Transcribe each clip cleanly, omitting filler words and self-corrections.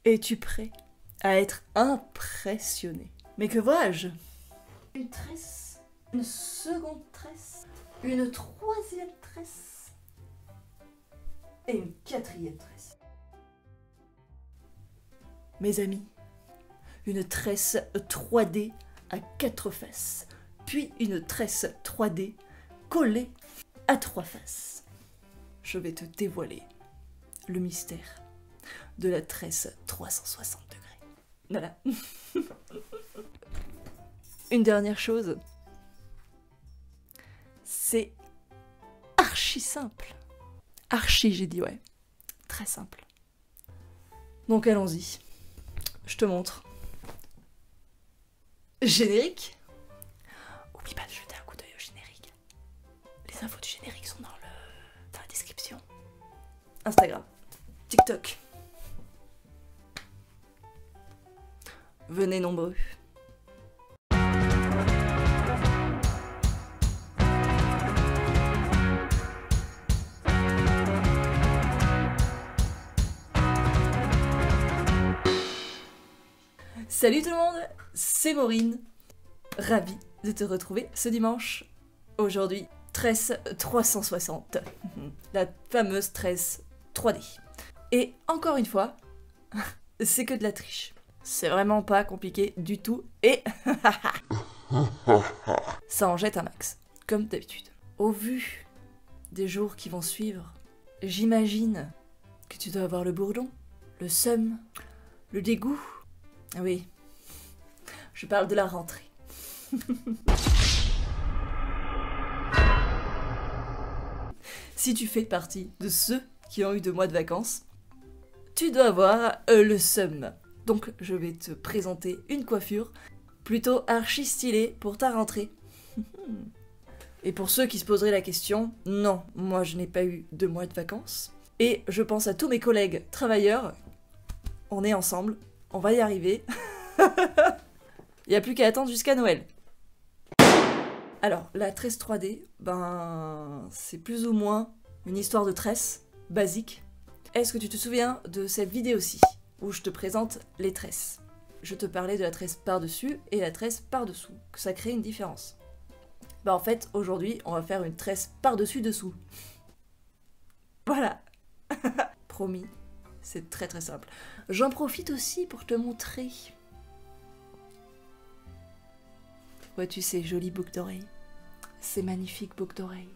Es-tu prêt à être impressionné? Mais que vois-je? Une tresse, une seconde tresse, une troisième tresse et une quatrième tresse. Mes amis, une tresse 3D à 4 faces, puis une tresse 3D collée à 3 faces. Je vais te dévoiler le mystère de la tresse 360 degrés. Voilà. Une dernière chose, c'est archi simple. Archi, j'ai dit, ouais. Très simple. Donc allons-y. Je te montre. Générique. Oublie pas de jeter un coup d'œil au générique. Les infos du générique sont dans la description. Instagram, TikTok. Venez nombreux. Salut tout le monde, c'est Maureen. Ravie de te retrouver ce dimanche. Aujourd'hui, tresse 360. La fameuse tresse 3D. Et encore une fois, c'est que de la triche. C'est vraiment pas compliqué du tout et ça en jette un max, comme d'habitude. Au vu des jours qui vont suivre, j'imagine que tu dois avoir le bourdon, le seum, le dégoût. Oui, je parle de la rentrée. Si tu fais partie de ceux qui ont eu 2 mois de vacances, tu dois avoir le seum. Donc je vais te présenter une coiffure plutôt archi stylée pour ta rentrée. Et pour ceux qui se poseraient la question, non, moi je n'ai pas eu 2 mois de vacances. Et je pense à tous mes collègues travailleurs, on est ensemble, on va y arriver. Il n'y a plus qu'à attendre jusqu'à Noël. Alors, la tresse 3D, c'est plus ou moins une histoire de tresse basique. Est-ce que tu te souviens de cette vidéo-ci, où je te présente les tresses? Je te parlais de la tresse par-dessus et la tresse par-dessous, que ça crée une différence. En fait, aujourd'hui, on va faire une tresse par-dessus-dessous. Voilà. Promis, c'est très très simple. J'en profite aussi pour te montrer. Vois-tu ces jolies boucles d'oreilles? Ces magnifiques boucles d'oreilles.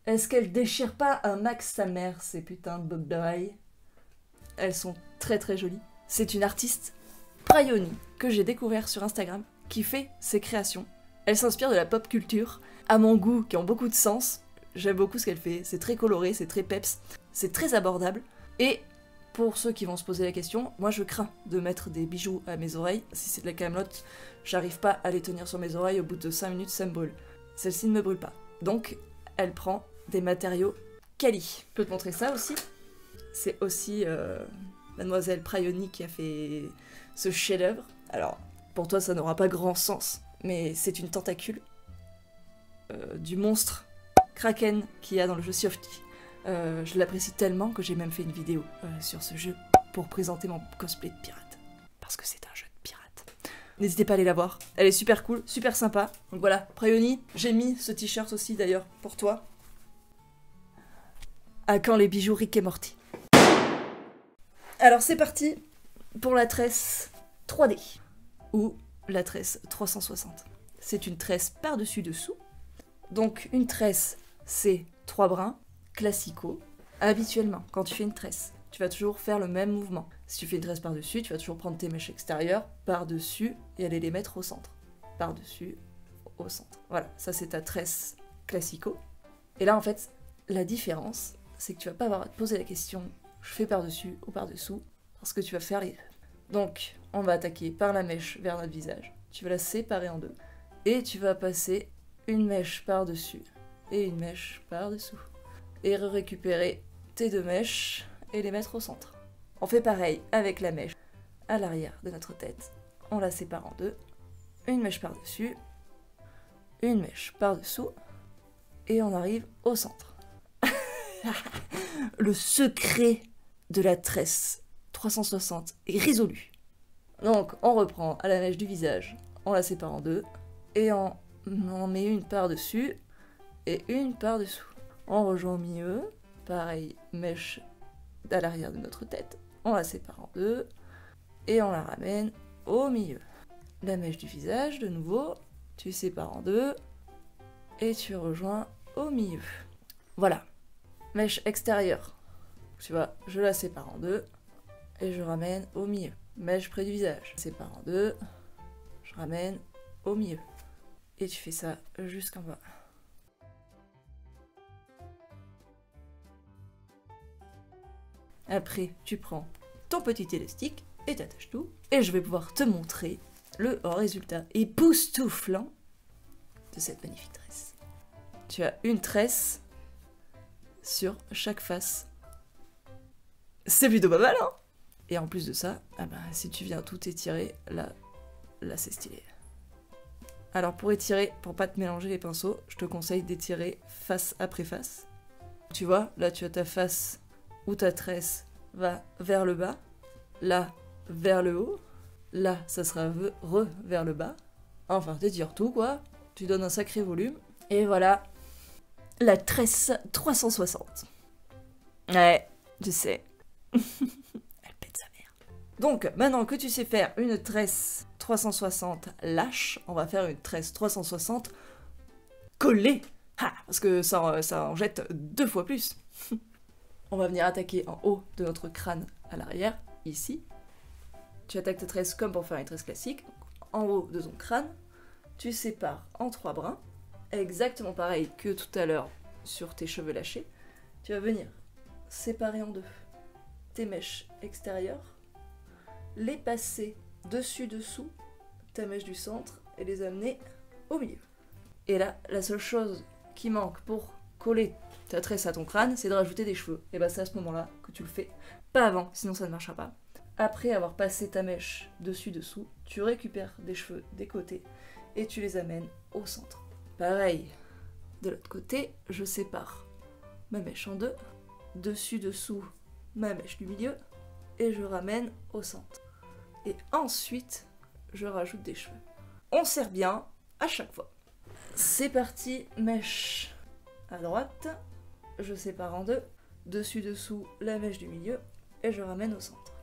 Est-ce qu'elles déchirent pas un max sa mère, ces putains de boucles d'oreilles? Elles sont très très jolies. C'est une artiste, Prayoni, que j'ai découvert sur Instagram, qui fait ses créations. Elle s'inspire de la pop culture, à mon goût, qui ont beaucoup de sens. J'aime beaucoup ce qu'elle fait, c'est très coloré, c'est très peps, c'est très abordable. Et pour ceux qui vont se poser la question, moi je crains de mettre des bijoux à mes oreilles. Si c'est de la camelote, j'arrive pas à les tenir sur mes oreilles, au bout de 5 minutes ça me brûle. Celle-ci ne me brûle pas. Donc elle prend des matériaux quali. Je peux te montrer ça aussi. C'est aussi Mademoiselle Prayoni qui a fait ce chef-d'œuvre. Alors, pour toi ça n'aura pas grand sens, mais c'est une tentacule du monstre Kraken qu'il y a dans le jeu Sea of Thieves. Je l'apprécie tellement que j'ai même fait une vidéo sur ce jeu pour présenter mon cosplay de pirate. Parce que c'est un jeu de pirate. N'hésitez pas à aller la voir. Elle est super cool, super sympa. Donc voilà, Prayoni, j'ai mis ce t-shirt aussi d'ailleurs pour toi. À quand les bijoux Rick et Morty? Alors c'est parti pour la tresse 3D ou la tresse 360. C'est une tresse par-dessus dessous. Donc une tresse, c'est 3 brins classico. Habituellement, quand tu fais une tresse, tu vas toujours faire le même mouvement. Si tu fais une tresse par-dessus, tu vas toujours prendre tes mèches extérieures par-dessus et aller les mettre au centre. Par-dessus, au centre. Voilà, ça c'est ta tresse classico. Et là en fait, la différence, c'est que tu vas pas avoir à te poser la question je fais par-dessus ou par-dessous, parce que tu vas faire les deux. Donc, on va attaquer par la mèche vers notre visage. Tu vas la séparer en deux. Et tu vas passer une mèche par-dessus et une mèche par-dessous. Et récupérer tes 2 mèches et les mettre au centre. On fait pareil avec la mèche à l'arrière de notre tête. On la sépare en 2. Une mèche par-dessus, une mèche par-dessous, et on arrive au centre. Le secret de la tresse 360 est résolu. Donc on reprend à la mèche du visage, on la sépare en deux, et on met une par-dessus et une par-dessous. On rejoint au milieu, pareil, mèche à l'arrière de notre tête, on la sépare en deux, et on la ramène au milieu. La mèche du visage, de nouveau, tu sépares en deux, et tu rejoins au milieu. Voilà. Mèche extérieure. Tu vois, je la sépare en deux, et je ramène au milieu. Mèche près du visage. Je sépare en deux, je ramène au milieu. Et tu fais ça jusqu'en bas. Après, tu prends ton petit élastique et t'attaches tout. Et je vais pouvoir te montrer le résultat époustouflant de cette magnifique tresse. Tu as une tresse sur chaque face. C'est plutôt pas mal, hein? Et en plus de ça, ah ben, si tu viens tout étirer, là c'est stylé. Alors pour étirer, pour pas te mélanger les pinceaux, je te conseille d'étirer face après face. Tu vois, là tu as ta face où ta tresse va vers le bas, là vers le haut, là ça sera vers le bas. Enfin, t'étires tout quoi, tu donnes un sacré volume. Et voilà, la tresse 360. Ouais, je sais. Elle pète sa mère. Donc, maintenant que tu sais faire une tresse 360 lâche, on va faire une tresse 360 collée. Ah, parce que ça en jette 2 fois plus. On va venir attaquer en haut de notre crâne à l'arrière, ici. Tu attaques ta tresse comme pour faire une tresse classique. En haut de ton crâne, tu sépares en 3 brins. Exactement pareil que tout à l'heure sur tes cheveux lâchés. Tu vas venir séparer en deux tes mèches extérieures, les passer dessus-dessous ta mèche du centre et les amener au milieu. Et là, la seule chose qui manque pour coller ta tresse à ton crâne, c'est de rajouter des cheveux. Et bah c'est à ce moment-là que tu le fais. Pas avant, sinon ça ne marchera pas. Après avoir passé ta mèche dessus-dessous, tu récupères des cheveux des côtés et tu les amènes au centre. Pareil, de l'autre côté, je sépare ma mèche en deux, dessus-dessous ma mèche du milieu, et je ramène au centre. Et ensuite, je rajoute des cheveux. On serre bien à chaque fois. C'est parti, mèche à droite, je sépare en deux, dessus-dessous la mèche du milieu, et je ramène au centre.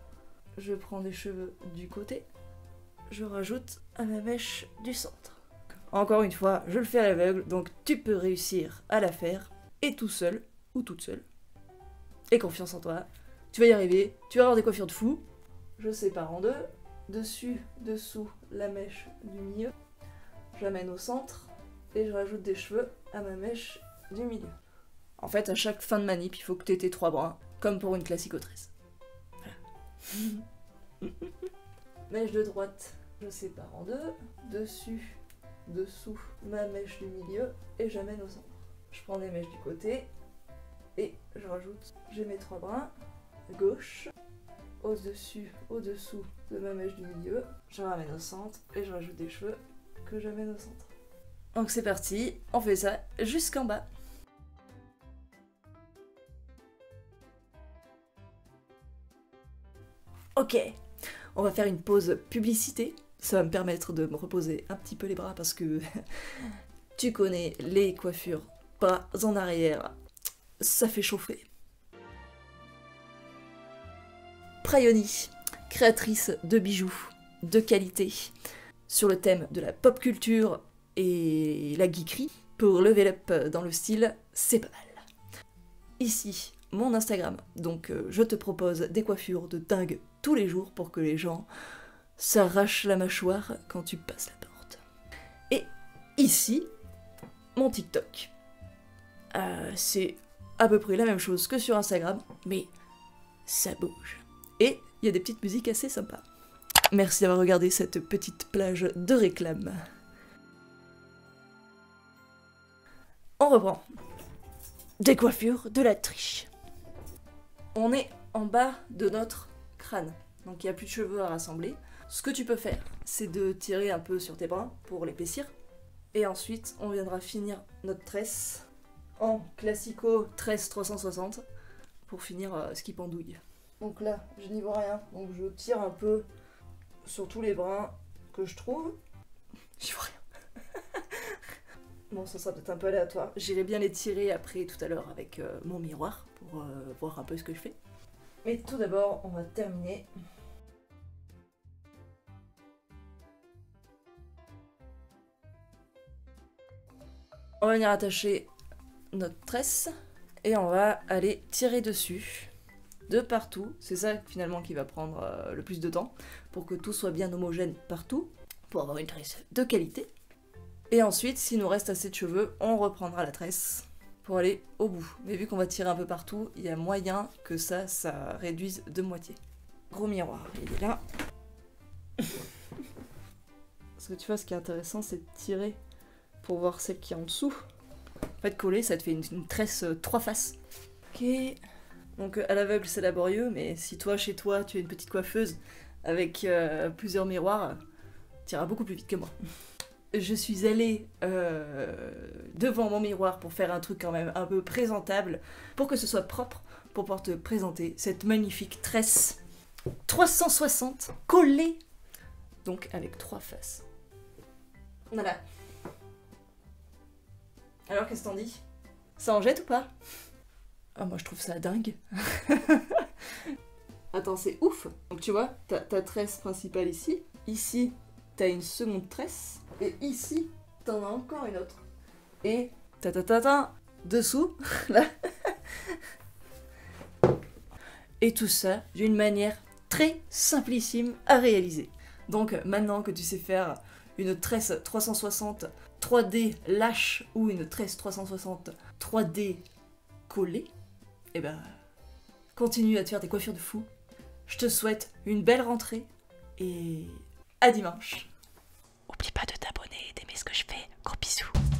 Je prends des cheveux du côté, je rajoute à ma mèche du centre. Encore une fois, je le fais à l'aveugle, donc tu peux réussir à la faire, et tout seul, ou toute seule. Et confiance en toi, tu vas y arriver, tu vas avoir des coiffures de fou. Je sépare en deux, dessus, dessous la mèche du milieu, j'amène au centre, et je rajoute des cheveux à ma mèche du milieu. En fait, à chaque fin de manip, il faut que tu aies tes 3 brins, comme pour une classique autrice. Voilà. Mèche de droite, je sépare en deux, dessus, dessous ma mèche du milieu, et j'amène au centre. Je prends des mèches du côté, et je rajoute, j'ai mes 3 brins, gauche, au-dessus, au-dessous de ma mèche du milieu, je ramène au centre, et je rajoute des cheveux que j'amène au centre. Donc c'est parti, on fait ça jusqu'en bas. Ok, on va faire une pause publicité. Ça va me permettre de me reposer un petit peu les bras parce que tu connais les coiffures bras en arrière, ça fait chauffer. Praioni, créatrice de bijoux de qualité sur le thème de la pop culture et la geekerie. Pour level up dans le style, c'est pas mal. Ici, mon Instagram, donc je te propose des coiffures de dingue tous les jours pour que les gens s'arrachent la mâchoire quand tu passes la porte. Et ici, mon TikTok. C'est à peu près la même chose que sur Instagram, mais ça bouge. Et il y a des petites musiques assez sympas. Merci d'avoir regardé cette petite plage de réclame. On reprend. Des coiffures de la triche. On est en bas de notre crâne, donc il n'y a plus de cheveux à rassembler. Ce que tu peux faire, c'est de tirer un peu sur tes bras pour l'épaissir. Et ensuite, on viendra finir notre tresse en classico tresse 360 pour finir ce qui pendouille. Donc là, je n'y vois rien. Donc je tire un peu sur tous les brins que je trouve. J'y vois rien. Bon, ça sera peut-être un peu aléatoire. J'irai bien les tirer après tout à l'heure avec mon miroir pour voir un peu ce que je fais. Mais tout d'abord, on va terminer. On va venir attacher notre tresse et on va aller tirer dessus de partout. C'est ça finalement qui va prendre le plus de temps pour que tout soit bien homogène partout, pour avoir une tresse de qualité. Et ensuite, s'il nous reste assez de cheveux, on reprendra la tresse pour aller au bout. Mais vu qu'on va tirer un peu partout, il y a moyen que ça réduise de moitié. Gros miroir, il est là. Parce que tu vois, ce qui est intéressant, c'est de tirer pour voir celle qui est en dessous. En fait, coller, ça te fait une tresse 3 faces. Ok. Donc à l'aveugle, c'est laborieux, mais si toi, chez toi, tu as une petite coiffeuse avec plusieurs miroirs, tu iras beaucoup plus vite que moi. Je suis allée devant mon miroir pour faire un truc quand même un peu présentable, pour que ce soit propre, pour pouvoir te présenter cette magnifique tresse 360 collée, donc avec 3 faces. Voilà. Alors, qu'est-ce que t'en dis? Ça en jette ou pas? Ah, moi je trouve ça dingue. Attends, c'est ouf. Donc tu vois, t'as ta tresse principale ici. Ici, t'as une seconde tresse. Et ici, t'en as encore une autre. Et dessous, là. Et tout ça d'une manière très simplissime à réaliser. Donc maintenant que tu sais faire une tresse 360 3D lâche ou une tresse 360 3D collée, et ben continue à te faire des coiffures de fou. Je te souhaite une belle rentrée et à dimanche. Oublie pas de t'abonner et d'aimer ce que je fais. Gros bisous.